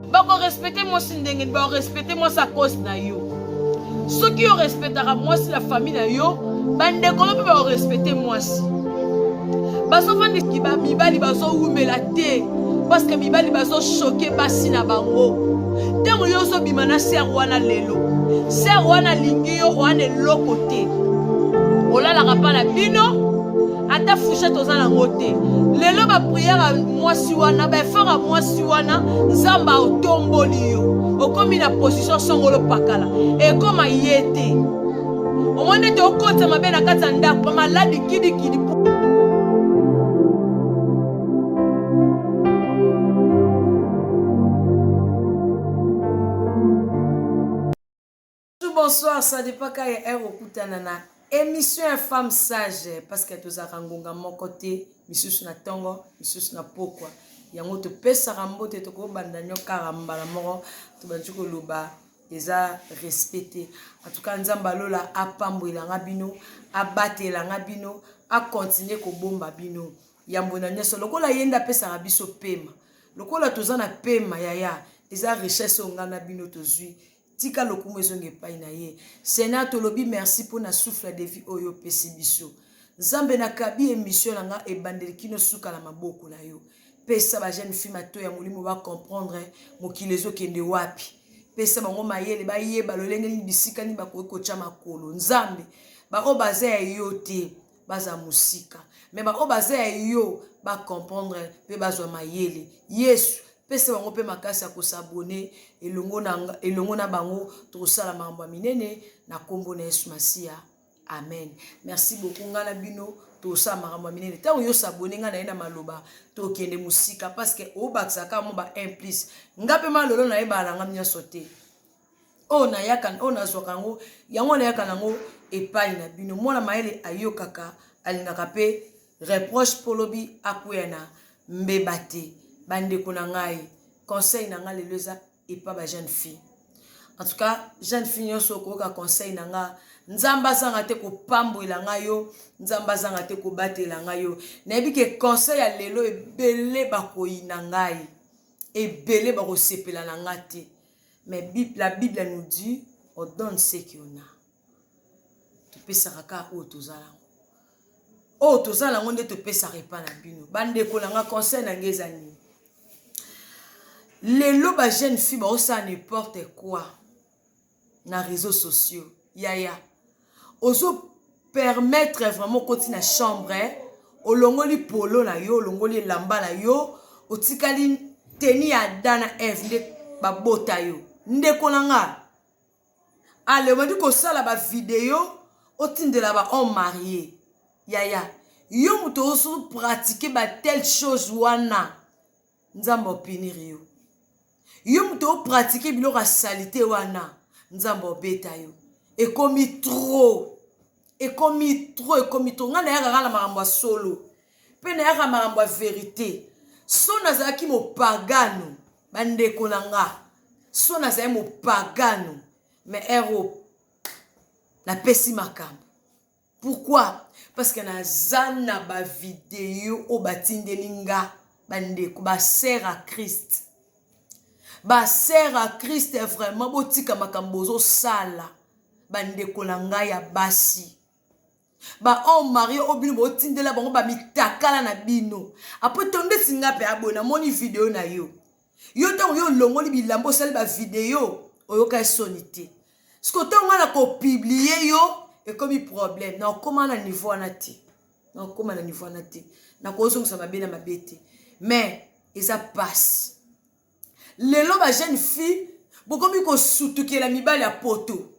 Bako respecter moi si ndenge ba respecter moi sa cause na yo. Ceux qui respectera moi si la famille na yo, bande ko ba respecter moi si. Baso fandi ki ba mibali baso umela te parce que mibali baso choquer basi na bango. Tango yo so bimana ser wana lelo. Ser wana lingi yo wana lokote. Olala kapa na bino. Ata fouchette aux alangote. Lelo ba prière à moi si wana, ba faire à moi si wana, nzamba o tomboli yo. O komi na position songolo pakala. Et comme yete. O monde te okota mabe na kata ndako, pa maladi kidi. Bonsoir, ça dépend quand il y a un okutanana. Émission femme sage parce que tu as rangonga mon côté, monsieur na tongo, monsieur na pokwa. Yango te pesa rambo te ko bandanyo karamba la moro, tu banjuko loba eza respecté. En tout cas nzamba lola apambo ilanga bino, abate ilanga bino, a continuer ko bomba bino. Yambona nyeso lokola yenda pesa rabiso pema. Lokola tozana pema yaya, eza richesse ngana bino tozui. Tika lokumu ezonge pai na ye. Sénat lobi merci pour na souffle de vie oyo pesi biso. Nzambe na kabi émission nga e bandeli kino suka na maboko na yo. Pesa ba jeune fille mato ya molimo ba comprendre mokili ezo kende wapi. Pesa bango mayele ba yeba lolenge ni bisika ni ba ko cha makolo. Nzambe ba o baza ya yo te baza musika. Mais ba o baza ya yo ba comprendre pe bazwa mayele. Yesu pese bango pe makasi ya kosabone elongo na bango tosala mambo minene na kombo na Yesu Masia. Amen. Merci beaucoup ngana bino tosala mambo minene. Tango yo sabone ngana ina maloba to kende musika parce que o baksaka mo ba implice. Ngape malolo na eba na ngamnya sote. O na yakan o na zokango yango na yakanango epai na bino mona maele ayokaka alingaka pe reproche polobi akwena mbebate. Bande ko na ngai conseil na nga leleza et pas ba jeune fille. En tout cas jeune fille nyoso ko ka conseil na nga nzamba zanga te ko pamboela nga yo nzamba zanga te ko batela nga yo na yebi ke conseil ya lelo ebele ba ko ina ngai ebele ba ko sepela na nga te mais la Bible nous dit on donne ce qu'on a. Tu peux saraka o tozala o tozala ngonde te peux sarepa na bino bande ko na nga conseil na ngezani. Les lobes jeunes filles, ça n'importe quoi. Dans les réseaux sociaux. Yaya. Oso permettre vraiment continuer na chambre. O longoli polo na yo, longoli lamba na yo. O tikali teni ya dana F. Babota yo. Ndeko nanga. Ale, on dit ko sala ba vidéo. O tindela ba on marié. Yaya. Yo muto oso pratiquer ba telle chose wana. Nzambo pinir yo. Yo mto pratiquer bilo ka salité wana nzambo beta yo et comme trop ngana ya kaka na makambo solo pe na ya kaka makambo vérité so nazaki mo pagano bande kolanga so nazaki mo pagano mais héros na pesi makambo. Pourquoi? Parce que na zana ba vidéo o batindelinga bande ko ba sert à Christ. Ba sert à Christ est vraiment botika makambozo sala bande kolanga ya basi ba on mari obino botindela bango ba mitakala na bino après tonde singa pe abona moni vidéo na yo tango yo longoli bilambo sala ba vidéo oyoka sonité ce que tango na ko publier yo et comme problème na comment na niveau na ti na ko zonga ba bena mabete mais ça passe. Les lobes à jeune fille, beaucoup mieux que soutuke la mibali à poto.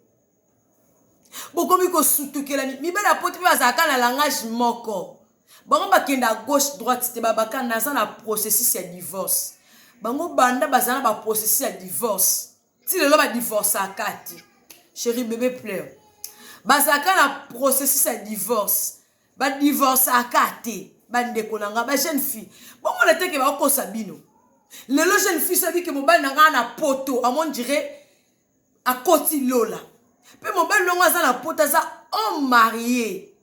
Beaucoup mieux que soutuke la mibali à poto, mais ça a un langage moko. Bango bakenda gauche droite, c'était babaka naza na processus ya divorce. Bango banda bazana ba processus ya divorce. Si le lobe a divorce à kati, chérie bébé pleure. Bazaka na processus ya divorce. Ba divorce à kati, bande konanga ba jeune fille. Bon on était que ba ko sabino. Le jeune fille savait que mon bal n'a pas de poto, à mon dirait à côté lola. Puis mon bal n'a pas de poto, ça homme marié.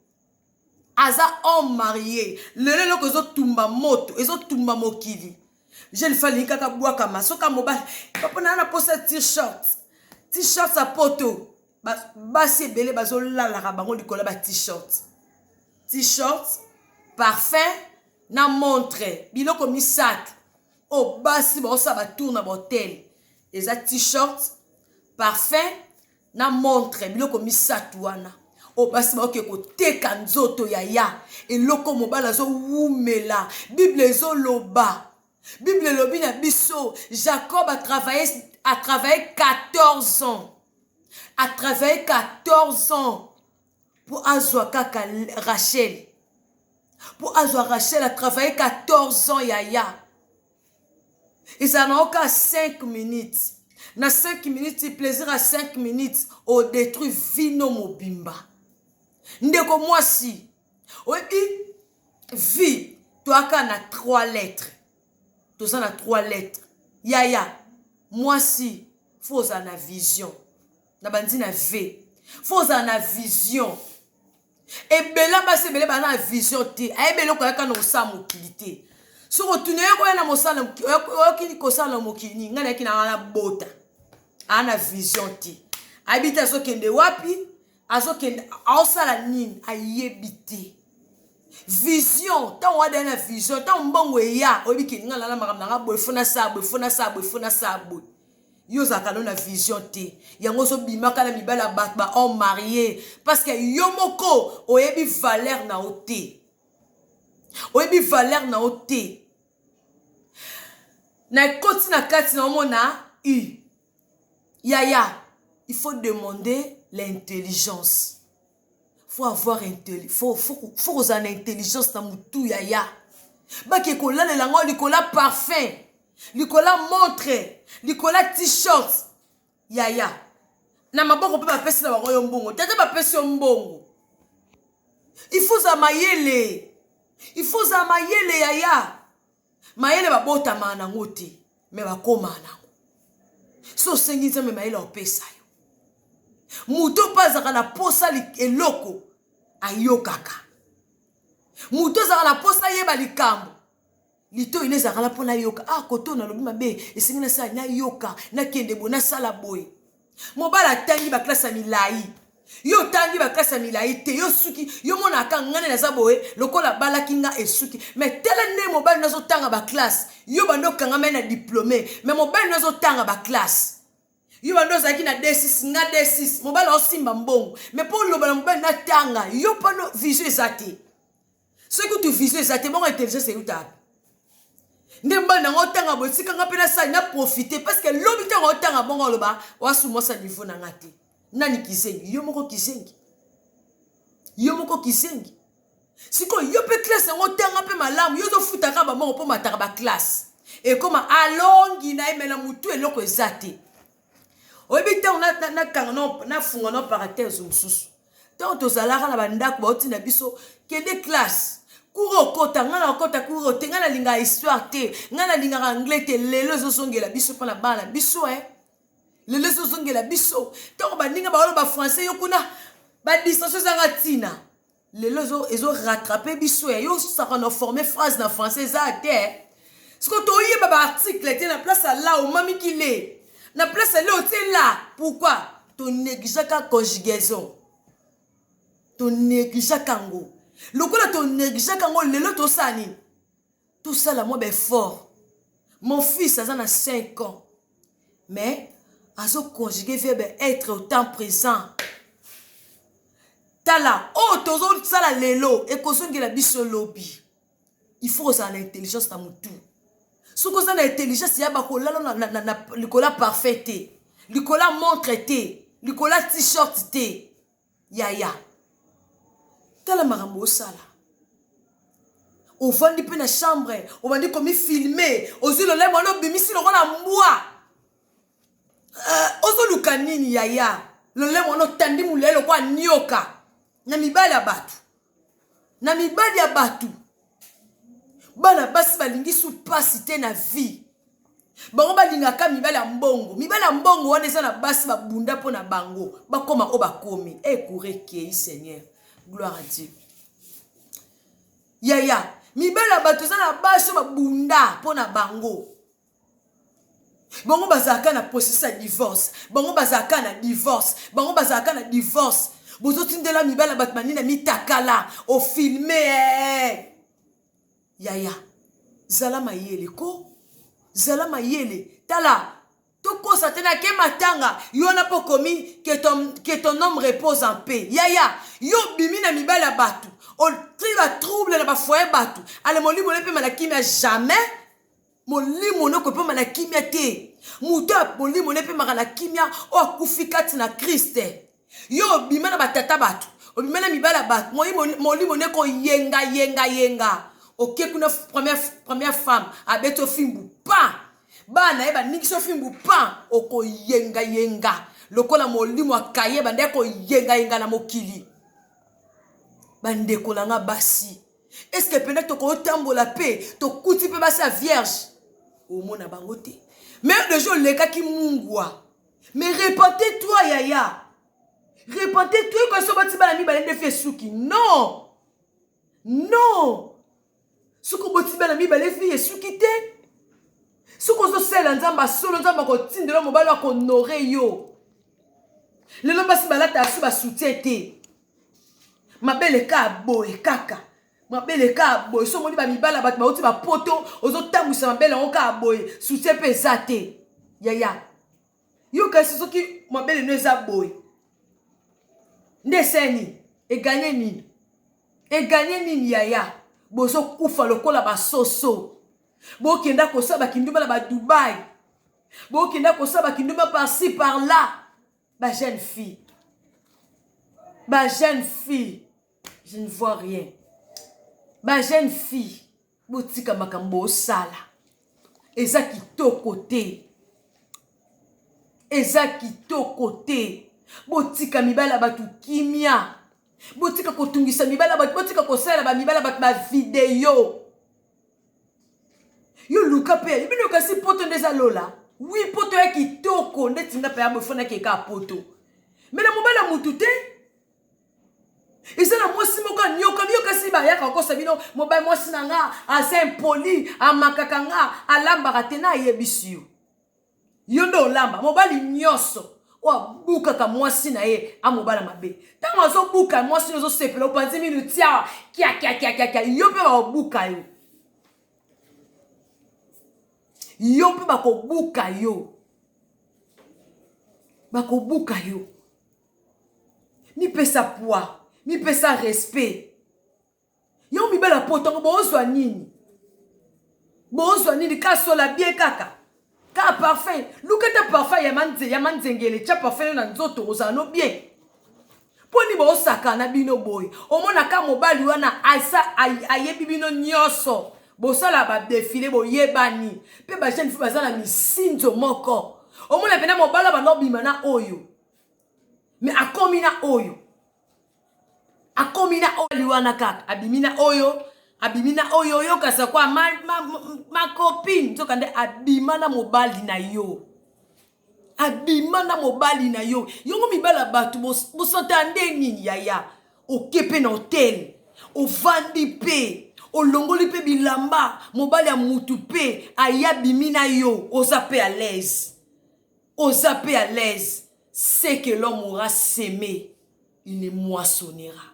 Aza homme marié. Le que zo tumba moto, ezo tumba mokili. jeune femme kaka bwaka masoka mobile papa na posa t-shirt sa poto basi ebele bazolalaka bango likolo ba t-shirt parfum na montre biloko misato o basi baosa batour na botel eza t-shirt parfum na montre biloko misato wana o basi baoke koteka nzoto ya eloko mobala azowumela bible ezoloba bible elobi na biso Jacob a travaillé 14 ans pour azwa kaka Rachel a travaillé 14 ans yaya et ça n'a aucun 5 minutes na 5 minutes il plaisir à 5 minutes au détruit vino mobimba ndeko mwasi oyebi vie toaka na 3 lettres toza na 3 lettres yaya mwasi faut na vision na bandi na v faut na vision ebela basi ebele bana na vision te ayebele koyaka na osala mokili te soko tuneye koya na mosala oyokini kosala mokili ngai nayaki na wana bota ana vision te ayebi te azokende wapi azokende aosala nini ayebi te vision ntango wada na vision ntango mbongo eya oyebi ke nga lala makambo nanga boye fona sa boye yo ozalaka na vision te yango ozobimaka na mibali ya bato bahomme marié parce que yo moko oyebi valeur na yo te na ekoti na kati na omona yaya il faut demander l'intelligence faut avoir faut ozala na intelligence na mutu yaya bake kolalela ngo likola parfum likola montre likola t-shirt yaya na maboko mpe bapesi na bango yo mbongo tata bapesi yo mbongo il faut za mayele yaya mayele babotama nango te me bakoma nango so osengi nzambe mayele opesa yo mutu mpe azalaka na posa eloko ayokaka mutu azalaka na posa yeba likambo lito ine ezalaka mpo nayoka koto nalobi mabe esengi nasala nayoka nakende boye nasala boye mobala atangi baklase ya milai yo otangi baklase ya milai te yo suki yo monaka ngane naza boye lokola balaki nga esuki me tele nde mobali nazotanga baklase yo bando okangama na diplome me mobali nazotanga baklase yo bando ozalaki na D6 nga D6 mobali osimba mbongo me mpo oloba na mobali natanga yo pano vision eza te soki tu vision eza te bongo intelligence eutaka nde mbali nango otanga boye sikanga mpe nasali na profite parce que lobi ntango otanga bongo oloba wasumosa niveau na nga te nani kizengi yo moko kizengi sikoyo yo mpe classe yango otanga mpe malamu yo ozofutaka bamongo mpo mataka baklasse ekoma alongi na emela mutu eloko eza te oyebi ntango nafunga no parenthèse mosusu ntango tozalaka na bandako baotinda biso kende classe kuro okota nga na okota kuro te nga na lingaka histoire te nga na lingaka anglais te lelo ezozongela biso mpona bana biso lelo ezozongela biso ntango baninga baoloba français yo kuna badistration ezanga ntina lelo ezorattrape biso yo osaka na forme phrase na français eza te siko toyeba baarticle te na place ala omamiki le na place le otie la pourquoi tonégligeaka conjugaison tonégligeaka ngo lokola tonégligeaka ngo lelo tosala nini tosala mwa befort mon fils aza na 5 ans mais azoconjuguer verbe être au temps présent tala tozosala lelo ekozongela biso lobi il faut ozala na intelligence na mutu soki oza na intelligence ya bakolala na likola parfait te likola montre te likola t-shirt te yaya tala makambo osala ovandi mpe na chambre obandi komi filme ozwi lolemo wana obimisi lokola mbwa ozoluka nini yaya lolemo wana otandi molai lokola nioka na mibali ya bato bana basi balingi su pasi te na vie bango balingaka mibali ya mbongo wana eza na basi babunda mpo na bango bakoma o bakomi ekurekei seigneur gloire à Dieu yaya mibala bato za na baso babunda pona bango. Bango bazaka na processus ya divorce. Bango bazaka na divorce. Bango bazaka na divorce. Bozo tindela mibala bato manina mitakala o filmer. Yaya. Zala mayele ko. Zala mayele. Tala. Toko satena ke matanga. Yo na po komi que ton homme repose en paix. Yaya. Yo bimi na mibala batu. O triba trouble na ba foyer batu. Ale moli mole pe malakimia jamais. Molimo no ko pe malakimia te. Muta molimo ne pe malakimia o akufikati na Christe. Yo bima na batata batu. O bima na mibala batu. Molimo ne ko yenga. Ok, kuna première femme a beto fimbu pa. Bana eba nikiso fimbu pa oko yenga. Lokola molimo akaye bande ko yenga na mokili. Bande ko langa basi. Est-ce que peut-être ko tambola pe to kuti pe basi vierge. Au mona bangote. Mais le jour le cas qui mungwa. Mais répentez-toi yaya. Répentez-toi quand so bati bana mi balende fe suki. Non. Suko boti bana mi balende fe suki te. Suko so sela nzamba solo nzamba ko tindela mobalo ko honorer yo. Le lo basi balata asu ba soutien te. Mabele ka boy kaka. Mabele ka boy so moni ba mibala bat ba oti ba poto ozo tambusa mabele on ka boy soutien pe zate. Yaya. Yo ka so ki mabele no za boy. Ndeseni e gagner nini? E gagner nini yaya? Bozo kufa lokola ba soso. Bo kenda ko saba kinduma na ba Dubaï. Bo kenda ko saba kinduma par-ci par là. Ba jeune fille. Je ne vois rien. Ba jeune fille. Botika makambo sala. Eza kitoko te. Botika mibala batu kimia. Botika kotungisa mibala batu. Botika kosala ba mibala batu ba video. Yo luka pe. Ibino kasi poto ndeza lola. Oui poto ya kitoko. Ndetinga pe ya bofona keka poto. Mena mobala mutu te. Ezala mwasi moko nyoka si ba yaka ko sabino mobile mwasi nanga asa impoli amakaka nga alamba katena yebisiyo. Yondo lamba mobali nyoso wa buka ka mwasi na ye amobala mabe. Tango azo buka mwasi nozo sepela opanzi minuti ya kia yo pe ba buka yo. Yo pe ba ko buka yo. Bako buka yo. Ni pesa poids. Mi pesa respect. Yo mi bela potongo bozwa nini? Bozwa nini ka sola bien kaka. Ka parfum. Lukata parfum ya manzengele cha parfum na nzoto ozano bien. Poni bosaka na bino boy. Omona ka mobali wana asa ayebi bino nyoso. Bosala ba défilé boyebani. Pe ba jeune fille bazala misinzo moko. Omona pena mobala ba lobima na oyo. Mais akomina oyo. Akomina oyo wana kaka. Abimina oyo yo kasa kwa ma copine. Nzoka nde abimana mobali na yo. Yongo mibala batu bosantande nini yaya. Okepe na hotel. Ovandi pe. Olongoli pe bilamba. Mobali ya mutu pe. Ayabimina yo. Oza pe à l'aise. C'est que l'homme aura sémé. Il ne moissonnera.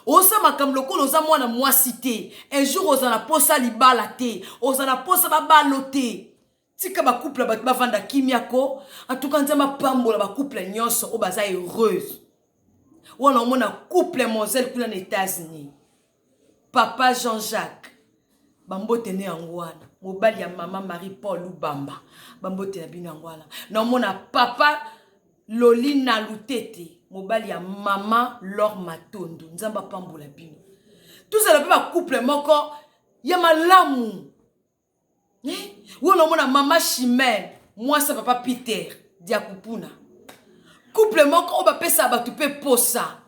Osa makamlo ko oza mwana mwasi te. Un jour oza na posa libala te. Oza na posa babalo te. Tika ba couple ba vanda kimia ko. En tout cas nzama pambola ba couple nyonso o baza heureuse. Wana mona couple Moselle kuna na États-Unis. Papa Jean-Jacques. Bambote ne angwana. Mobali ya mama Marie-Paul Lubamba. Bambote na bino angwana. Na mona papa Lolina Lutete. Mobali ya mama Lor Matondo. Nzamba pambola bino. Tout ça le ba couple moko ya malamu. Wona mona mama Chimel. Moi ça papa Peter Diakupuna. Couple moko o ba pesa ba tu pe posa.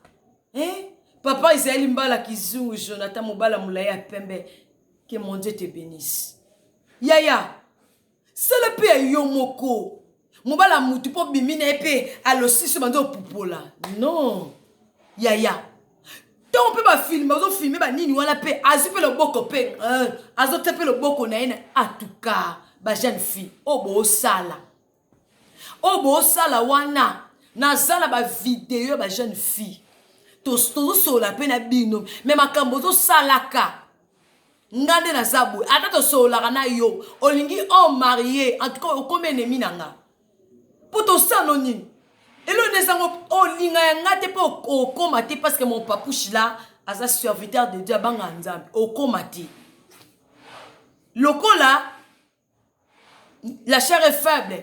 Papa Isaël Mbala Kizungu Jonathan Mobala Moulaya Pembe. Que mon Dieu te bénisse. Yaya. C'est le père Yomoko. Mobala mutu po bimine pe alosi so bando pupola. Non. Yaya. tant on peut pas filmer, on filmer ba nini wala pe azipe le boko pe azotepe le boko na ene en tout cas ba jeune fille obo sala wana na zala ba vidéo ba jeune fille to sola pe na bino mais makambo to salaka ngande na zabu ata to sola na yo olingi o marié en tout cas o comme ennemi nanga pour to sanoni et le nezango olinga ngate pe o komate parce que mon papouche là asa serviteur de Dieu banga nzambe o komate lokola la chair est faible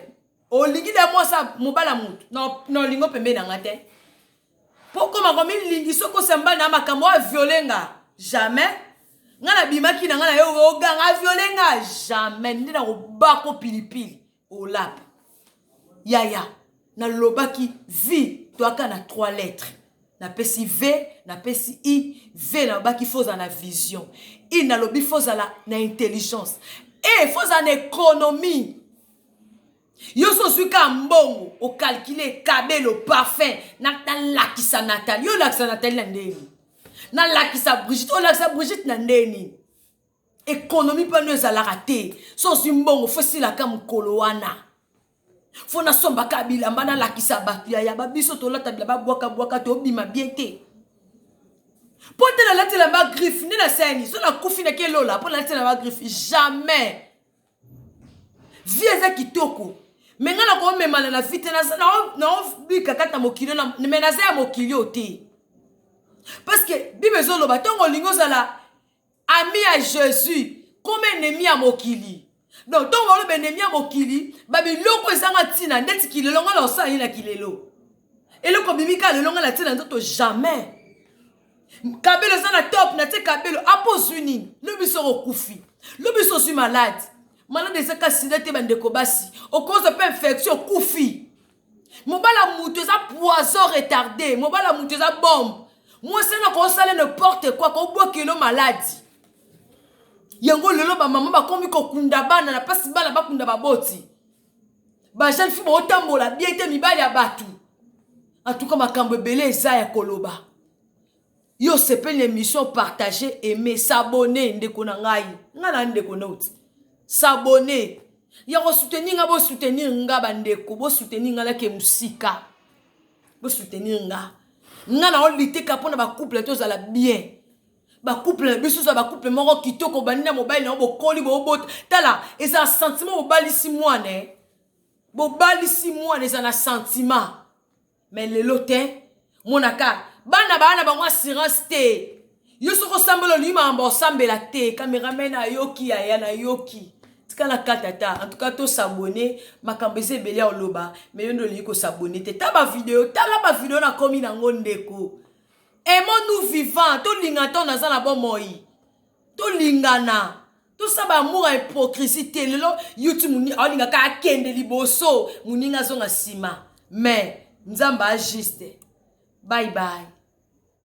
olingi de moi ça mobala mutu non lingo pembe na ngate pourquoi ma comme lingi soko samba na makambo a violenga jamais ngana bimaki na ngana yo ganga violenga jamais ndina ko bako pilipili o lap yaya na lobaki vie toaka na 3 lettres na pesi v na pesi i v na lobaki foza na vision i na lobi foza na intelligence et foza na économie yo so suka mbongo o calculer kabelo parfum na lakisa Nathalie yo lakisa Nathalie na ndeni na lakisa Brigitte o lakisa Brigitte na ndeni économie pa no za la raté so su mbongo fosi la kam kolowana fona somba kabila mbana lakisa batu ya babiso to lata bila bwaka to bima bien te pote na lati la ba griffe ni na seni so na kufi na kelola po lati la ba griffe jamais vie za kitoko menga na ko memana na vite na bika kata mokilo na menaza ya mokilo te parce que bible zo loba tongo lingo zala ami à Jésus comme ennemi à mokili donc tongo lo ennemi à mokili babi loko ezanga tina ndeti kilelo ngala osali na kilelo eloko bimika lelo ngala tina ndoto jamais kabelo zana top na te kabelo apozuni le biso kufi le biso suis malade malade de saka sidete bandeko basi au cause de infection kufi mobala mutu za poison retardé mobala mutu za bombe moi c'est na ko sala n'importe quoi ko bokelo maladie yango lelo ba mama ba komi ko kunda bana na pasi bala ba kunda ba boti ba jeune fille ba otambola bien te mibali ya batu en tout cas makambo belé eza ya koloba yo sepeli l'émission partager aimer s'abonner ndeko na ngai ngana ndeko nauti s'abonner ya ko soutenir nga bo soutenir nga bandeko bo soutenir nga la ke musika bo soutenir nga ngana on lité kapona ba couple to za la bien ba couple biso za ba couple moko kitoko banina mobile na bo koli bo bot tala eza sentiment bo balisi mwane bo balisi mwane eza na sentiment mais le lotin monaka bana bango assurance te yo soko sambelo lima ambo sambela te cameraman ayoki ya na yoki tikala katata en tout cas to s'abonner makambese belia oloba mais yo ndo liko s'abonner te taba vidéo na komi na ngondeko aimons-nous vivants to lingato na zana bon moi to lingana to saba amour à hypocrisie te lelo YouTube muni alinga ka kende liboso muninga zonga sima mais nzamba juste bye bye.